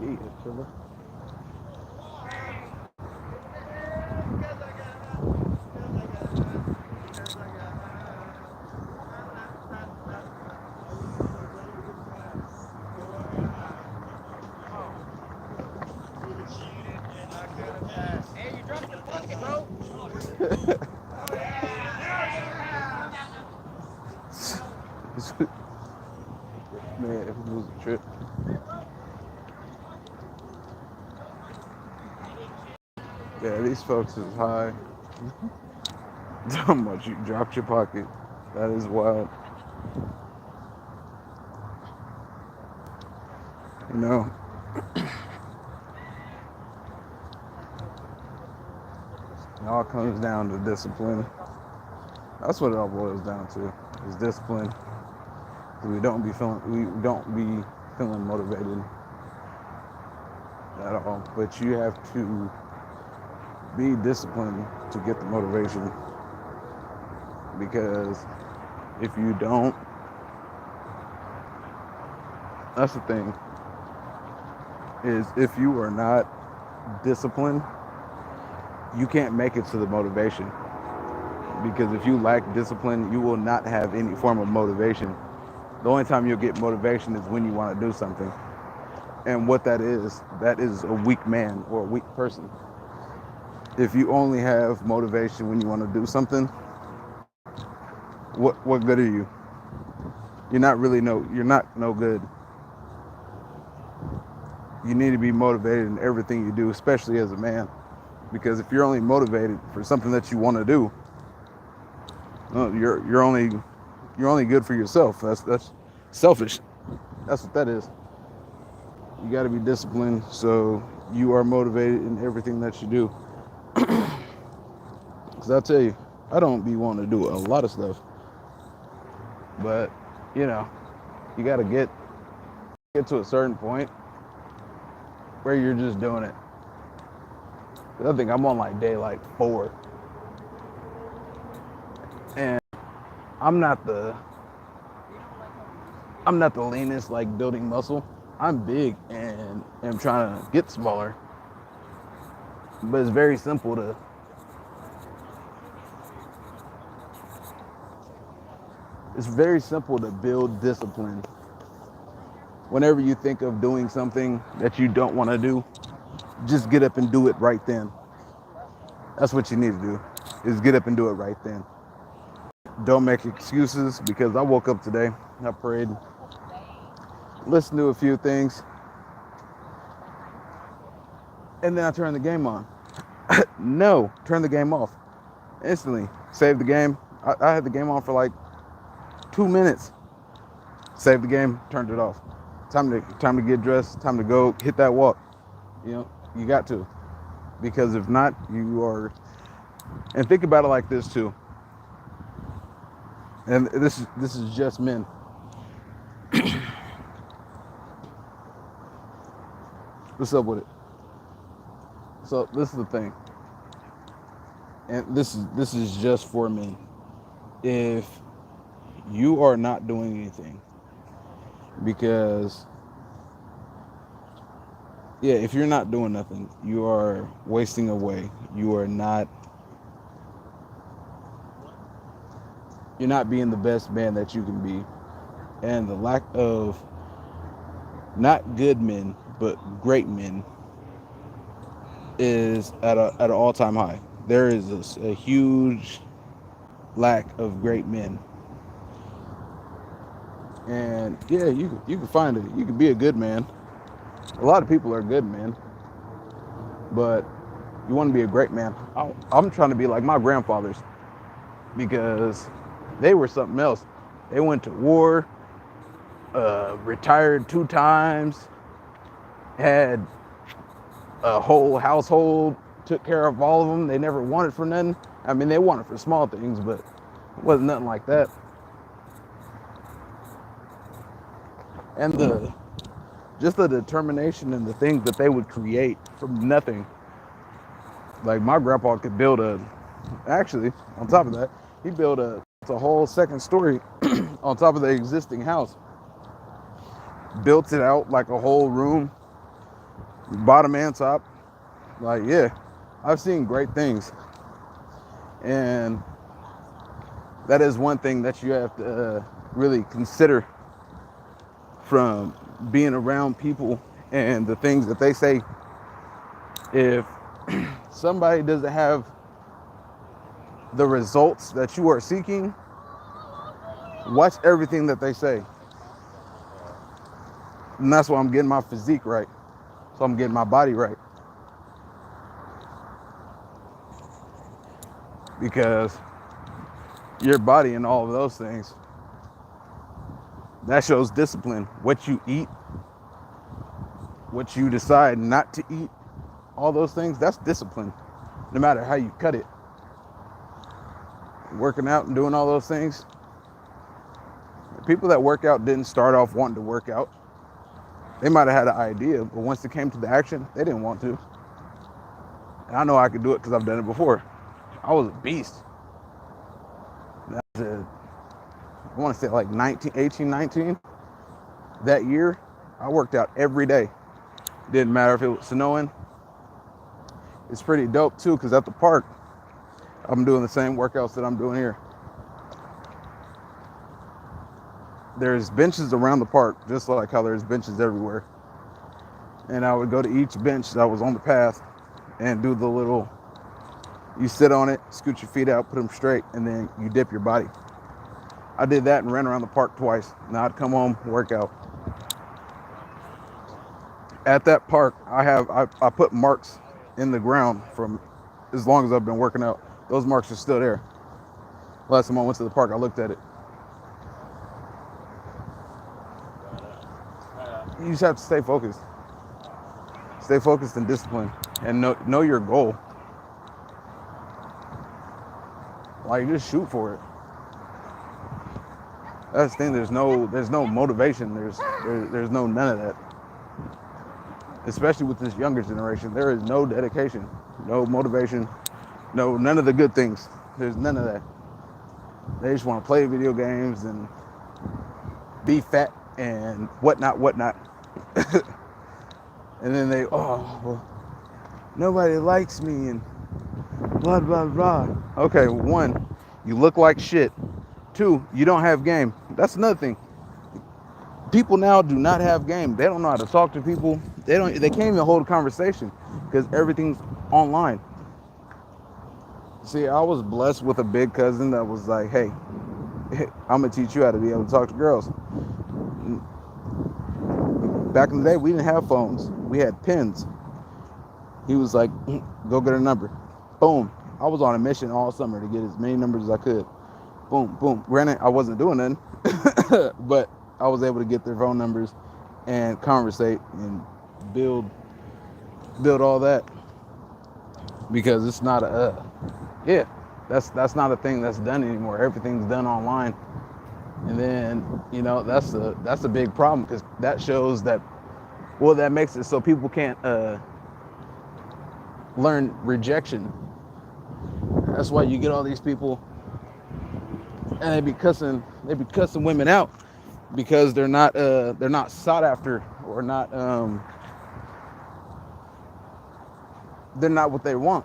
Yeah, killer. Hey, you dropped the bucket, bro. Man, if it was a trip. Yeah, these folks is high. How much you dropped your pocket. That is wild. You know, it all comes down to discipline. That's what it all boils down to. Is discipline. We don't be feeling motivated at all. But you have to be disciplined to get the motivation. Because if you don't, that's the thing. Is if you are not disciplined, you can't make it to the motivation. Because if you lack discipline, you will not have any form of motivation. The only time you'll get motivation is when you want to do something. And what that is a weak man or a weak person. If you only have motivation when you want to do something, what good are you? You're not no good. You need to be motivated in everything you do, especially as a man. Because if you're only motivated for something that you want to do, you're only good for yourself. That's selfish. That's what that is. You got to be disciplined so you are motivated in everything that you do. Because I tell you, I don't be wanting to do a lot of stuff, but you know, you got to get to a certain point where you're just doing it. I think I'm on like day like 4, and I'm not the I'm not the leanest like building muscle. I'm big and am trying to get smaller, but it's very simple to build discipline. Whenever you think of doing something that you don't want to do, just get up and do it right then. That's what you need to do, is get up and do it right then. Don't make excuses, because I woke up today, I prayed, listened to a few things, and then I turned the game on. No, turn the game off. Instantly. Save the game. I had the game on for like 2 minutes. Saved the game, turned it off. Time to get dressed, time to go hit that walk. You know, you got to. Because if not, you are, and think about it like this too. And this is just men. What's up with it? So this is the thing. And this is just for men. If you are not doing anything, because yeah, if you're not doing nothing, you are wasting away. You're not being the best man that you can be. And the lack of not good men, but great men is at an all-time high. There is a huge lack of great men. And yeah, you can find it. You can be a good man. A lot of people are good men, but you want to be a great man. I'm trying to be like my grandfathers, because they were something else. They went to war, retired 2 times, had a whole household, took care of all of them. They never wanted for nothing. I mean, they wanted for small things, but it wasn't nothing like that. And the determination and the things that they would create from nothing. Like my grandpa could build actually, on top of that, he built a whole second story on top of the existing house. Built it out like a whole room, bottom and top. Like, yeah, I've seen great things. And that is one thing that you have to really consider from being around people and the things that they say. If somebody doesn't have the results that you are seeking, watch everything that they say. And that's why I'm getting my physique right. So I'm getting my body right. Because your body and all of those things, that shows discipline. What you eat, what you decide not to eat, all those things, that's discipline. No matter how you cut it. Working out and doing all those things. The people that work out didn't start off wanting to work out. They might have had an idea, but once it came to the action, they didn't want to. And I know I could do it because I've done it before. I was a beast. I want to say like 19. That year, I worked out every day. Didn't matter if it was snowing. It's pretty dope too, because at the park, I'm doing the same workouts that I'm doing here. There's benches around the park, just like how there's benches everywhere. And I would go to each bench that was on the path and do the little, you sit on it, scoot your feet out, put them straight, and then you dip your body. I did that and ran around the park twice. Now I'd come home, work out. At that park, I put marks in the ground from as long as I've been working out. Those marks are still there. Last time I went to the park, I looked at it. You just have to stay focused. Stay focused and disciplined, and know your goal. Like, just shoot for it. That's the thing. There's no motivation. There's no none of that. Especially with this younger generation, there is no dedication, no motivation, none of the good things. There's none of that. They just want to play video games and be fat and whatnot. And then well, nobody likes me and blah, blah, blah. Okay, one, you look like shit. Two, you don't have game. That's another thing. People now do not have game. They don't know how to talk to people. They can't even hold a conversation because everything's online. See, I was blessed with a big cousin that was like, hey, I'm gonna teach you how to be able to talk to girls. Back in the day, we didn't have phones. We had pens. He was like, go get a number. Boom. I was on a mission all summer to get as many numbers as I could. Boom, boom. Granted, I wasn't doing nothing, but I was able to get their phone numbers and conversate and build all that, because it's not that's not a thing that's done anymore. Everything's done online. And then, that's a big problem, because that shows that, that makes it so people can't learn rejection. That's why you get all these people and they be cussing women out because they're not sought after, or not they're not what they want.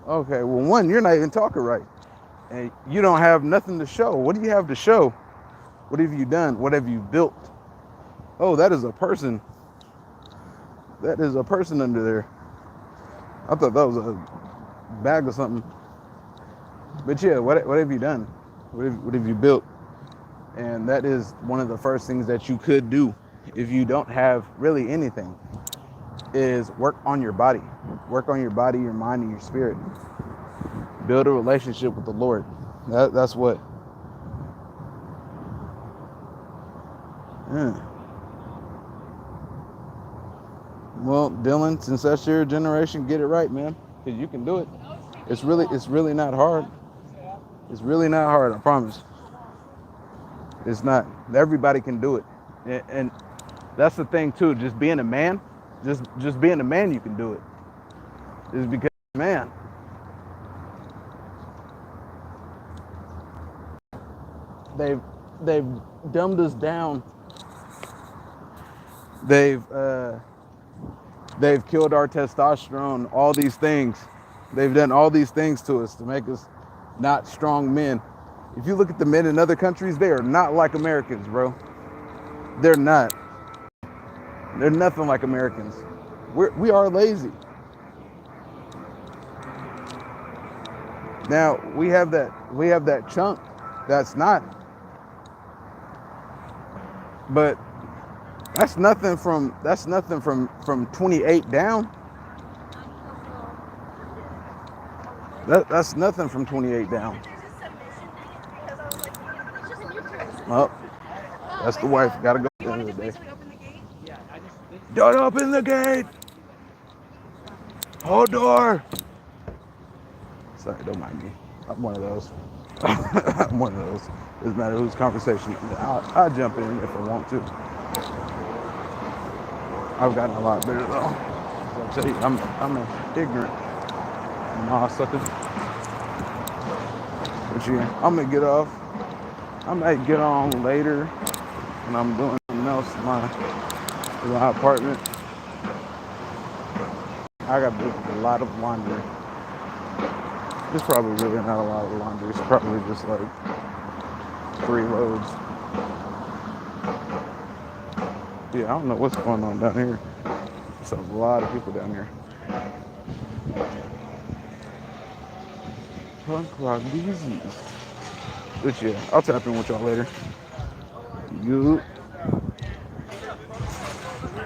Okay, well, one, you're not even talking right, and you don't have nothing to show. What do you have to show? What have you done? What have you built? Oh, that is a person. That is a person under there. I thought that was a bag or something. But yeah, what have you done? What have you built? And that is one of the first things that you could do if you don't have really anything, is work on your body. Work on your body, your mind, and your spirit. Build a relationship with the Lord. That's what. Yeah. Well, Dylan, since that's your generation, get it right, man, because you can do it. It's really not hard. It's really not hard, I promise. It's not. Everybody can do it. And that's the thing too, just being a man, just being a man, you can do it. Is because, man, they've dumbed us down. They've They've killed our testosterone, all these things. They've done all these things to us to make us not strong men. If you look at the men in other countries, they are not like Americans, bro. They're not. They're nothing like Americans. We are lazy. Now we have that chunk that's not, but that's nothing from 28 down. That's nothing from 28 down. Oh, that's the wife. Gotta go at the end of the day. Don't open the gate. Hold door. Sorry, don't mind me. I'm one of those. I'm one of those. Doesn't matter whose conversation. I'll jump in if I want to. I've gotten a lot better though. I'll tell you, I'm ignorant. Nah, sucker. But yeah, I'm gonna get off. I might get on later when I'm doing something else in my apartment. I got a lot of laundry. It's probably really not a lot of laundry. It's probably just like 3 loads. Yeah, I don't know what's going on down here. There's a lot of people down here. Punk rock DZs. But yeah, I'll tap in with y'all later. You.